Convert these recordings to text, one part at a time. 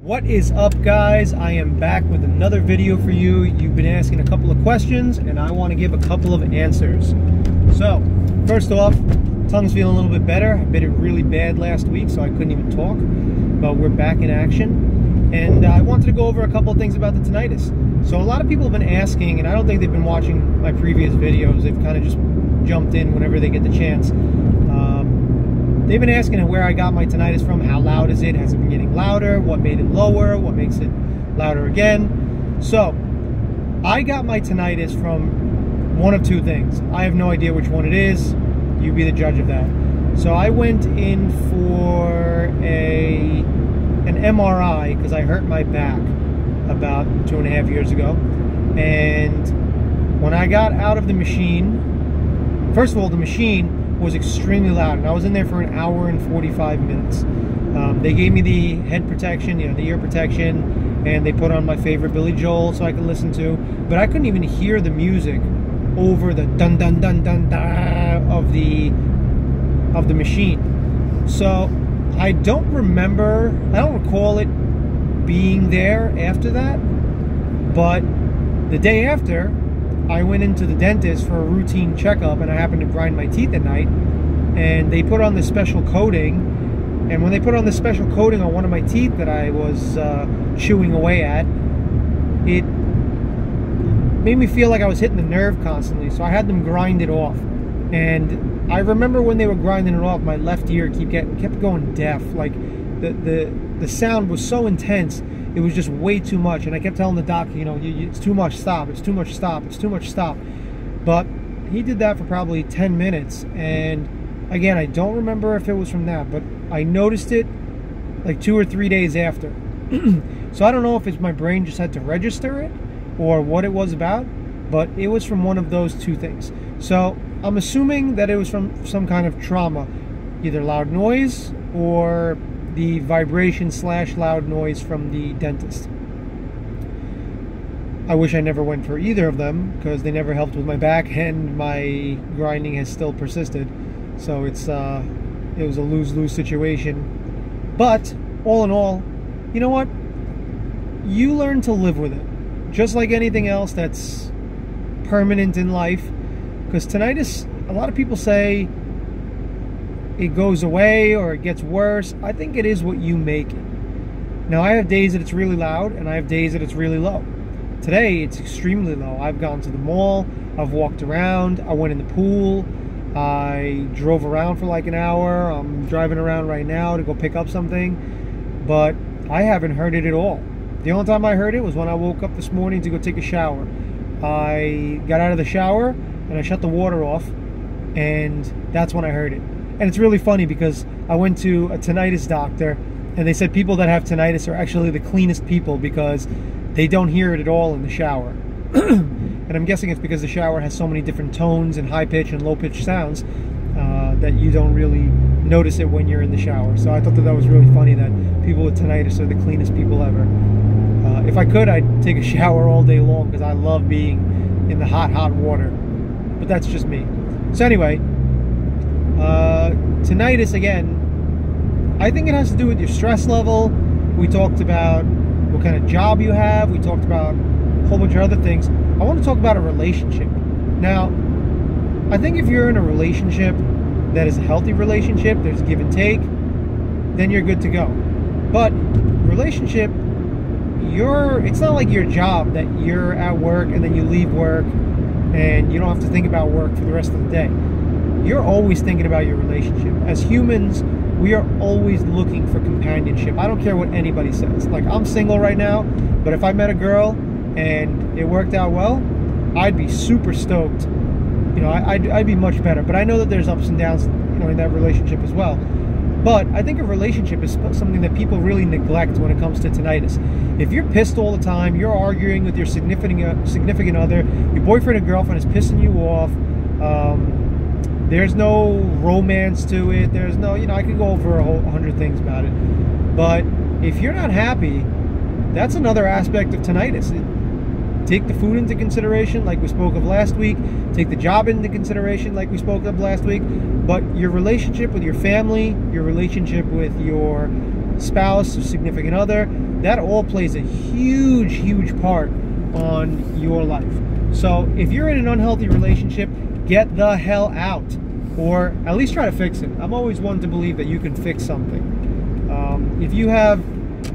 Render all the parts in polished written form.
What is up, guys? I am back with another video for you. You've been asking a couple of questions and I want to give a couple of answers. So first off, tongue's feeling a little bit better. I bit it really bad last week, so I couldn't even talk, but we're back in action. And I wanted to go over a couple of things about the tinnitus. So a lot of people have been asking, and I don't think they've been watching my previous videos. They've kind of just jumped in whenever they get the chance. They've been asking where I got my tinnitus from. How loud is it? Has it been getting louder? What made it lower? What makes it louder again? So I got my tinnitus from one of two things. I have no idea which one it is. You be the judge of that. So I went in for an MRI because I hurt my back about 2.5 years ago. And when I got out of the machine, first of all, the machine was extremely loud, and I was in there for 1 hour and 45 minutes. They gave me the head protection, the ear protection, and they put on my favorite Billy Joel so I could listen to, but I couldn't even hear the music over the dun dun dun dun dun of the machine. So I don't recall it being there after that, but the day after, I went into the dentist for a routine checkup, and I happened to grind my teeth at night, and they put on this special coating, and when they put on this special coating on one of my teeth that I was chewing away at, it made me feel like I was hitting the nerve constantly, so I had them grind it off. And I remember when they were grinding it off, my left ear kept going deaf. Like the sound was so intense, it was just way too much, and I kept telling the doc, it's too much, stop, it's too much, stop, it's too much, stop. But he did that for probably 10 minutes, and again, I don't remember if it was from that, but I noticed it like 2 or 3 days after. So I don't know if it's my brain just had to register it or what it was about, but it was from one of those two things. So I'm assuming that it was from some kind of trauma, either loud noise or the vibration / loud noise from the dentist. I wish I never went for either of them because they never helped with my back, and my grinding has still persisted. So it was a lose-lose situation. But all in all, you know what? You learn to live with it, just like anything else that's permanent in life. Because tinnitus, a lot of people say it goes away or it gets worse. I think it is what you make it. Now, I have days that it's really loud, and I have days that it's really low. Today, it's extremely low. I've gone to the mall, I've walked around, I went in the pool, I drove around for like an hour. I'm driving around right now to go pick up something, but I haven't heard it at all. The only time I heard it was when I woke up this morning to go take a shower. I got out of the shower and I shut the water off, and that's when I heard it. And it's really funny because I went to a tinnitus doctor, and they said people that have tinnitus are actually the cleanest people because they don't hear it at all in the shower. And I'm guessing it's because the shower has so many different tones and high pitch and low pitch sounds that you don't really notice it when you're in the shower. So I thought that was really funny that people with tinnitus are the cleanest people ever. If I could, I'd take a shower all day long because I love being in the hot water. But that's just me. So anyway, tinnitus, again, I think it has to do with your stress level. We talked about what kind of job you have. We talked about a whole bunch of other things. I want to talk about a relationship. Now, I think if you're in a relationship that is a healthy relationship, there's give and take, then you're good to go. But relationship, it's not like your job that you're at work and then you leave work and you don't have to think about work for the rest of the day. You're always thinking about your relationship. As humans, we are always looking for companionship. I don't care what anybody says. Like, I'm single right now, but if I met a girl and it worked out well, I'd be super stoked. I'd be much better. But I know that there's ups and downs, in that relationship as well. But I think a relationship is something that people really neglect when it comes to tinnitus. If you're pissed all the time, you're arguing with your significant other, your boyfriend or girlfriend is pissing you off, there's no romance to it, there's no, I could go over 100 things about it. But if you're not happy, that's another aspect of tinnitus. Take the food into consideration, like we spoke of last week. Take the job into consideration, like we spoke of last week. But your relationship with your family, your relationship with your spouse or significant other, that all plays a huge, huge part on your life. So if you're in an unhealthy relationship, get the hell out, or at least try to fix it. I'm always one to believe that you can fix something. If you have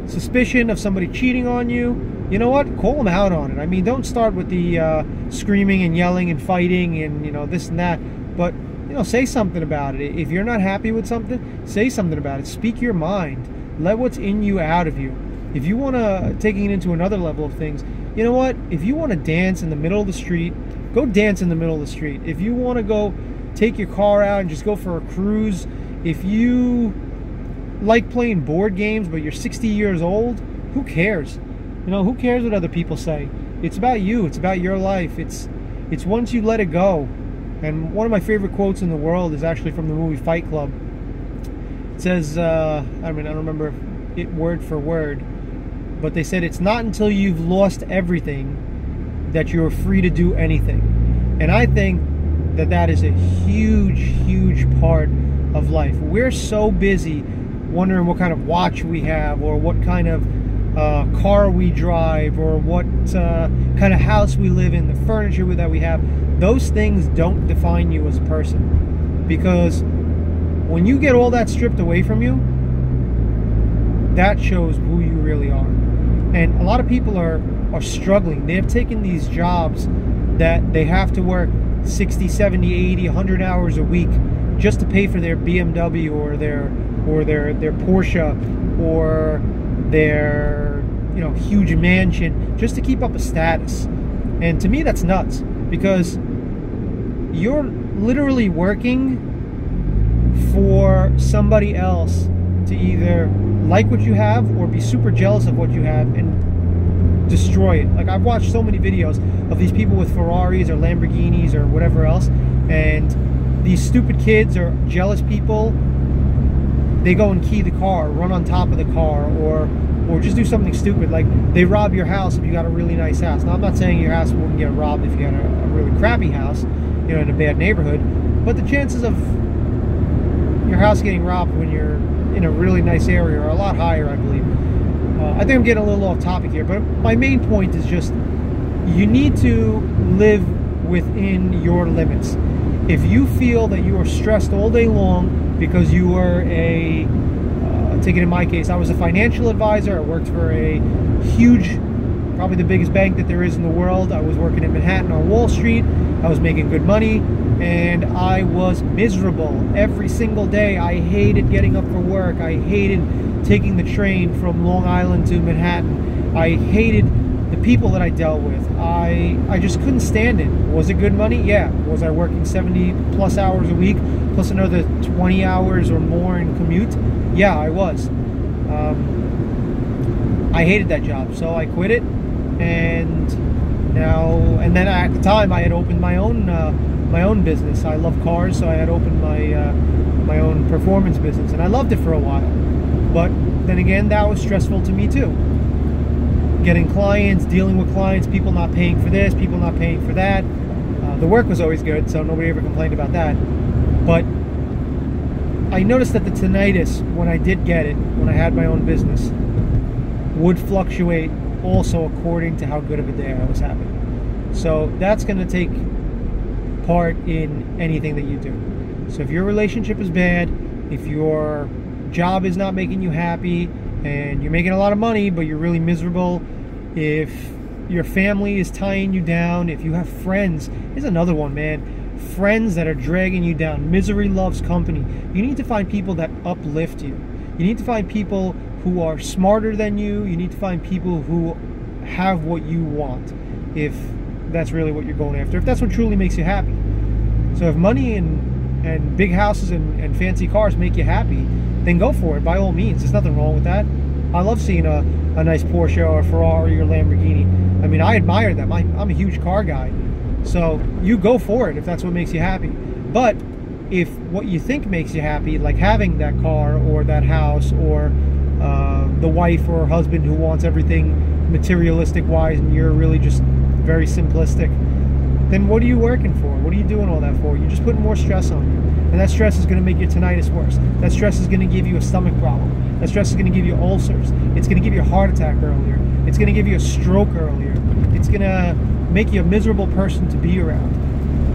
suspicion of somebody cheating on you, you know what? Call them out on it. I mean, don't start with the screaming and yelling and fighting and, you know, this and that. But, you know, say something about it. If you're not happy with something, say something about it. Speak your mind. Let what's in you out of you. If you want to take it into another level of things, you know what? If you want to dance in the middle of the street, go dance in the middle of the street. If you want to go take your car out and just go for a cruise, if you like playing board games but you're 60 years old, who cares? You know, who cares what other people say? It's about you. It's about your life. It's once you let it go. And one of my favorite quotes in the world is actually from the movie Fight Club. It says, I don't remember it word for word, but they said it's not until you've lost everything that you're free to do anything. And I think that that is a huge, huge part of life. We're so busy wondering what kind of watch we have, or what kind of car we drive, or what kind of house we live in, the furniture that we have. Those things don't define you as a person, because when you get all that stripped away from you, that shows who you really are. And a lot of people are struggling. They have taken these jobs that they have to work 60, 70, 80, 100 hours a week just to pay for their BMW or their Porsche or their, you know, huge mansion, just to keep up a status. And to me, that's nuts, because you're literally working for somebody else to either like what you have or be super jealous of what you have and destroy it. Like, I've watched so many videos of these people with Ferraris or Lamborghinis or whatever else, and these stupid kids or jealous people, they go and key the car, run on top of the car, or just do something stupid, like they rob your house if you got a really nice house. Now, I'm not saying your house wouldn't get robbed if you got a really crappy house, you know, in a bad neighborhood, but the chances of your house getting robbed when you're in a really nice area are a lot higher, I believe. I think I'm getting a little off topic here, but my main point is just, you need to live within your limits. If you feel that you are stressed all day long because you are take it in my case, I was a financial advisor. I worked for a huge, probably the biggest bank that there is in the world. I was working in Manhattan on Wall Street. I was making good money, and I was miserable every single day. I hated getting up for work. I hated taking the train from Long Island to Manhattan. I hated the people that I dealt with. I just couldn't stand it. Was it good money? Yeah. Was I working 70 plus hours a week, plus another 20 hours or more in commute? Yeah, I was. I hated that job, so I quit it. And then at the time, I had opened my own business. I love cars, so I had opened my own performance business, and I loved it for a while. But then again, that was stressful to me too. Getting clients, dealing with clients, people not paying for this, people not paying for that. The work was always good, so nobody ever complained about that. But I noticed that the tinnitus, when I did get it, when I had my own business, would fluctuate also according to how good of a day I was having. So that's going to take part in anything that you do. So if your relationship is bad, if your job is not making you happy, and you're making a lot of money but you're really miserable, if your family is tying you down, if you have friends, here's another one, man. Friends that are dragging you down. Misery loves company. You need to find people that uplift you. You need to find people who are smarter than you. You need to find people who have what you want, if that's really what you're going after, if that's what truly makes you happy. So if money and big houses and fancy cars make you happy, then go for it, by all means. There's nothing wrong with that. I love seeing a nice Porsche or a Ferrari or Lamborghini. I mean, I admire them. I'm a huge car guy. So you go for it if that's what makes you happy. But if what you think makes you happy, like having that car or that house, or the wife or husband who wants everything materialistic wise, and you're really just very simplistic, then what are you working for? What are you doing all that for? You're just putting more stress on you. and that stress is going to make your tinnitus worse. That stress is going to give you a stomach problem. That stress is going to give you ulcers. It's going to give you a heart attack earlier. It's going to give you a stroke earlier. It's going to make you a miserable person to be around.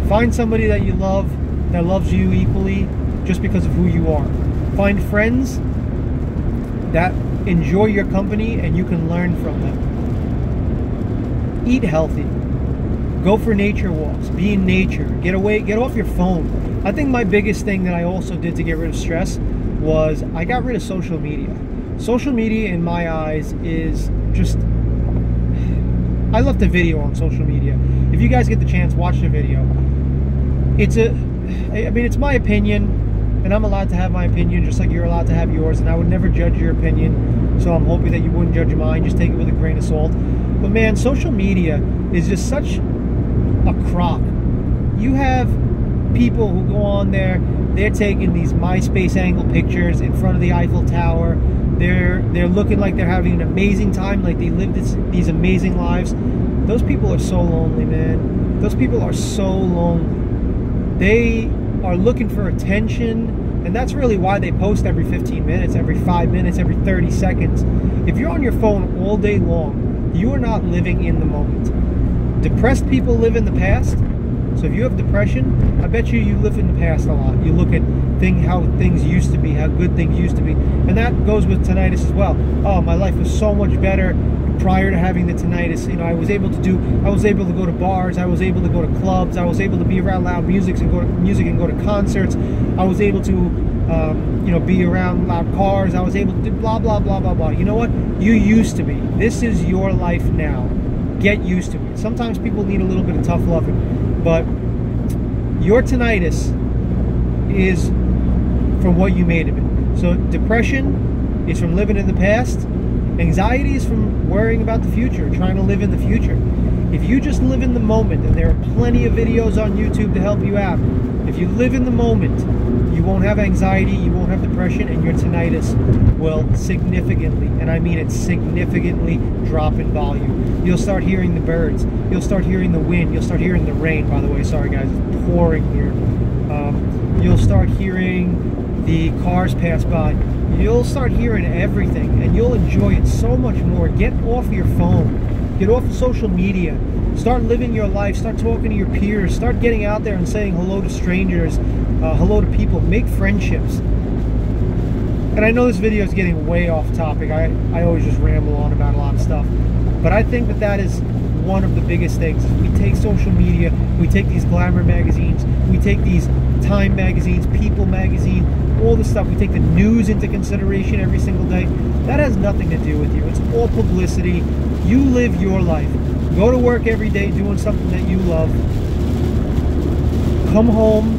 Find somebody that you love, that loves you equally just because of who you are. Find friends that enjoy your company and you can learn from them. Eat healthy. Go for nature walks. Be in nature. Get away. Get off your phone. I think my biggest thing that I also did to get rid of stress was I got rid of social media. Social media, in my eyes, is just... I left a video on social media. If you guys get the chance, watch the video. It's my opinion, and I'm allowed to have my opinion just like you're allowed to have yours, and I would never judge your opinion, so I'm hoping that you wouldn't judge mine. Just take it with a grain of salt. But man, social media is just such a crock. You have people who go on there, they're taking these MySpace angle pictures in front of the Eiffel Tower. They're looking like they're having an amazing time, like they live these amazing lives. Those people are so lonely, man. Those people are so lonely. They are looking for attention, and that's really why they post every 15 minutes, every 5 minutes, every 30 seconds. If you're on your phone all day long, you are not living in the moment. Depressed people live in the past. So if you have depression, I bet you live in the past a lot. You look at how things used to be, how good things used to be. And that goes with tinnitus as well. Oh, my life was so much better prior to having the tinnitus. You know, I was able to go to bars, I was able to go to clubs, I was able to be around loud music and go to concerts. I was able to be around loud cars. I was able to do blah blah blah blah blah. You know what? You used to be. This is your life now. Get used to it. Sometimes people need a little bit of tough loving, but your tinnitus is from what you made of it. So depression is from living in the past. Anxiety is from worrying about the future, trying to live in the future. If you just live in the moment, and there are plenty of videos on YouTube to help you out, if you live in the moment, you won't have anxiety, you won't have depression, and your tinnitus will significantly, and I mean it significantly, drop in volume. You'll start hearing the birds, you'll start hearing the wind, you'll start hearing the rain. By the way, sorry guys, it's pouring here. You'll start hearing the cars pass by. You'll start hearing everything, and you'll enjoy it so much more. Get off your phone. Get off social media. Start living your life. Start talking to your peers. Start getting out there and saying hello to strangers, hello to people. Make friendships. And I know this video is getting way off topic. I always just ramble on about a lot of stuff. But I think that is one of the biggest things. We take social media, we take these glamour magazines, we take these Time magazines, People magazine, all this stuff. We take the news into consideration every single day. That has nothing to do with you. It's all publicity. You live your life. Go to work every day doing something that you love. Come home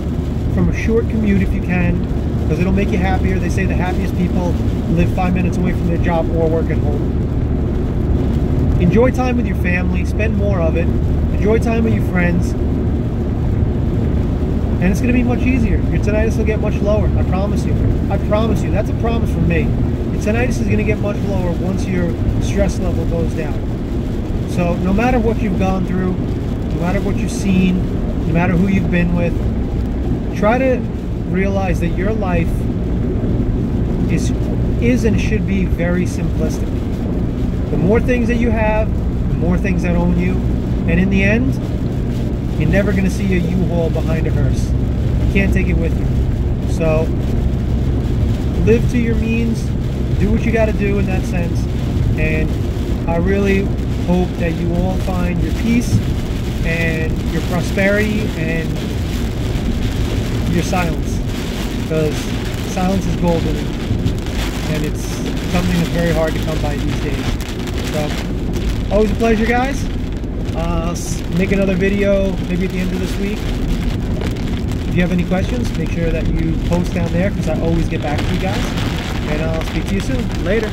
from a short commute if you can, because it'll make you happier. They say the happiest people live 5 minutes away from their job or work at home. Enjoy time with your family. Spend more of it. Enjoy time with your friends. And it's going to be much easier. Your tinnitus will get much lower. I promise you. I promise you. That's a promise from me. Your tinnitus is going to get much lower once your stress level goes down. So no matter what you've gone through, no matter what you've seen, no matter who you've been with, try to realize that your life is and should be very simplistic. The more things that you have, the more things that own you. And in the end, you're never going to see a U-Haul behind a hearse. You can't take it with you. So, live to your means. Do what you got to do in that sense. And I really hope that you all find your peace and your prosperity and your silence. Because silence is golden. And it's something that's very hard to come by these days. So, always a pleasure, guys. Make another video maybe at the end of this week. If you have any questions, make sure that you post down there, because I always get back to you guys. And I'll speak to you soon. Later.